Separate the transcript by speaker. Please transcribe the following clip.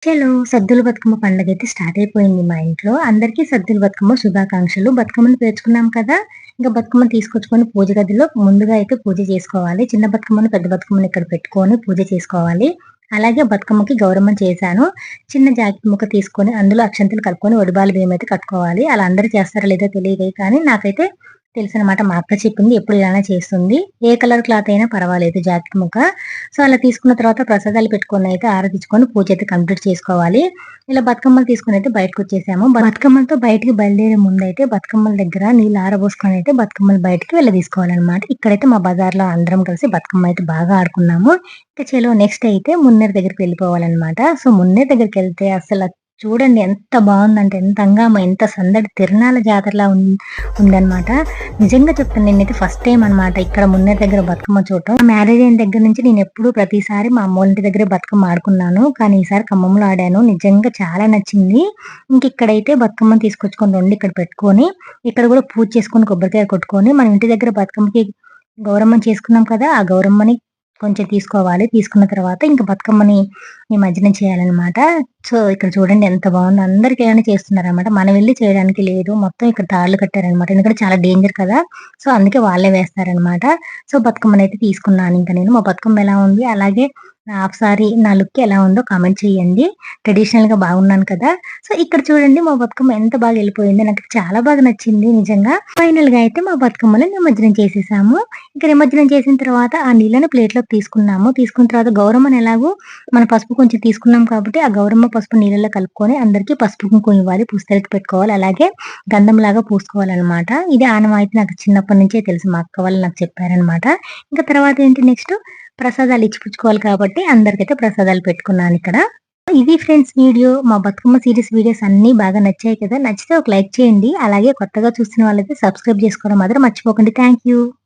Speaker 1: చలో సద్దుల బతుకమ్మ పండగైతే స్టార్ట్ అయిపోయింది మా ఇంట్లో. అందరికీ సద్దుల బతుకమ్మ శుభాకాంక్షలు. బతుకమ్మని పేర్చుకున్నాం కదా! ఇంక బతుకమ్మని తీసుకొచ్చుకొని పూజ గదిలో ముందుగా అయితే పూజ చేసుకోవాలి. చిన్న బతుకమ్మని, పెద్ద బతుకమ్మని ఇక్కడ పెట్టుకొని పూజ చేసుకోవాలి. అలాగే బతుకమ్మకి గౌరమ్మని చేశాను. చిన్న జాకెట్ ముక్క తీసుకొని అందులో అక్షంతలు కలుపుకొని ఒడిబాల బియ్యమైతే కట్టుకోవాలి. అలా అందరూ చేస్తారో లేదో తెలీదు కానీ నాకైతే తెలుసనమాట. మా అక్క చెప్పింది. ఎప్పుడు ఇలానే చేస్తుంది. ఏ కలర్ క్లాత్ అయినా పర్వాలేదు జాకెట్ ముక్క. సో, అలా తీసుకున్న తర్వాత ప్రసాదాలు పెట్టుకొనైతే ఆరతిచ్చుకొని పూజ అయితే కంప్లీట్ చేసుకోవాలి. ఇలా బతుకమ్మలు తీసుకొనైతే బయటకొచ్చేసాము. బతుకమ్మలతో బయటికి బయలుదేరే ముందైతే బతుకమ్మల దగ్గర నీళ్ళు ఆరబోసుకొనైతే బతుకమ్మలు బయటికి వెళ్ళదీసుకోవాలనమాట. ఇక్కడైతే మా బజార్‌లో అందరం కలిసి బతుకమ్మ అయితే బాగా ఆడుకున్నాము. ఇక చలో నెక్స్ట్ అయితే మున్నేరు దగ్గరికి వెళ్ళిపోవాలనమాట. సో, మున్నేరు దగ్గరికెళ్తే అసల చూడండి ఎంత బావుందంటే, ఎంత హంగామా, ఎంత సందడి తిరణాల జాతరలా ఉందనమాట. నిజంగా చెప్తాను, నేనైతే ఫస్ట్ టైమ్ అనమాట ఇక్కడ మున్నేరు దగ్గర బతుకమ్మ చూడటం. మ్యారేజ్ అయిన దగ్గర నుంచి నేనెప్పుడూ ప్రతిసారి మా అమ్మోళ్ళింటి దగ్గరే బతుకమ్మ ఆడుకున్నాను. కానీ ఈసారి ఖమ్మంలో ఆడాను. నిజంగా చాలా నచ్చింది. ఇంకిక్కడైతే బతుకమ్మని తీసుకొచ్చుకొని రండి ఇక్కడ పెట్టుకొని, ఇక్కడ గూడా పూజ చేసుకొని, కొబ్బరికాయ కొట్టుకొని, మన ఇంటి దగ్గర బతుకమ్మకి గౌరమ్మని చేసుకున్నాం కదా! ఆ గౌరమ్మని కొంచెం తీసుకోవాలి. తీసుకున్న తర్వాత ఇంక బతుకమ్మని నిమజ్జనం చేయాలనమాట. సో, ఇక్కడ చూడండి ఎంత బావుందో. అందరికి ఇలానే చేస్తున్నారనమాట. మనం వెళ్లి చేయడానికి లేదు. మొత్తం ఇక్కడ తాళ్ళు కట్టారనమాట. ఎందుకంటే చాలా డేంజర్ కదా! సో, అందుకే వాళ్ళే వేస్తారనమాట. సో, బతుకమ్మనైతే తీసుకున్నాను ఇంక నేను. మా బతుకమ్మ ఎలా ఉంది, అలాగే నా హాఫ్ సారీ, నా లుక్ ఎలా ఉందో కామెంట్ చేయండి. ట్రెడిషనల్‌గా బాగున్నాను కదా! సో, ఇక్కడ చూడండి మా బతుకమ్మ ఎంత బాగా ఎళ్ళిపోయిందో. నాకు చాలా బాగా నచ్చింది నిజంగా. ఫైనల్‌గా అయితే మా బతుకమ్మని నిమజ్జనం చేసేసాము. ఇక నిమజ్జనం చేసిన తర్వాత ఆ నీళ్ళని ప్లేట్‌లోకి తీసుకున్నాము. తీసుకున్న తర్వాత గౌరమ్మని ఎలాగో మన పసుపు కొంచెం తీసుకున్నాం కాబట్టి, ఆ గౌరమ్మ పసుపు నీళ్ళలో కలుపుకొని అందరికీ పసుపు, కుంకుమ ఇవ్వాలి. పుస్తెలకి పెట్టుకోవాలి. అలాగే గంధంలాగా పూసుకోవాలనమాట. ఇది ఆనవాయితీ నాకు చిన్నప్పటి నుంచే తెలుసు. మా అక్క వాళ్ళు నాకు చెప్పారనమాట. ఇంక తర్వాత ఏంటి నెక్స్ట్ ప్రసాదాలు ఇచ్చిపుచ్చుకోవాలి కాబట్టి అందరికైతే ప్రసాదాలు పెట్టుకున్నానిక్కడ. ఇది ఫ్రెండ్స్ వీడియో. మా బతుకమ్మ సీరీస్ వీడియోస్ అన్నీ బాగా నచ్చాయి కదా! నచ్చితే ఒక లైక్ చేయండి. అలాగే కొత్తగా చూస్తున్న వాళ్ళైతే సబ్స్క్రైబ్ చేసుకోవడం మాత్రం మర్చిపోకండి. Thank you.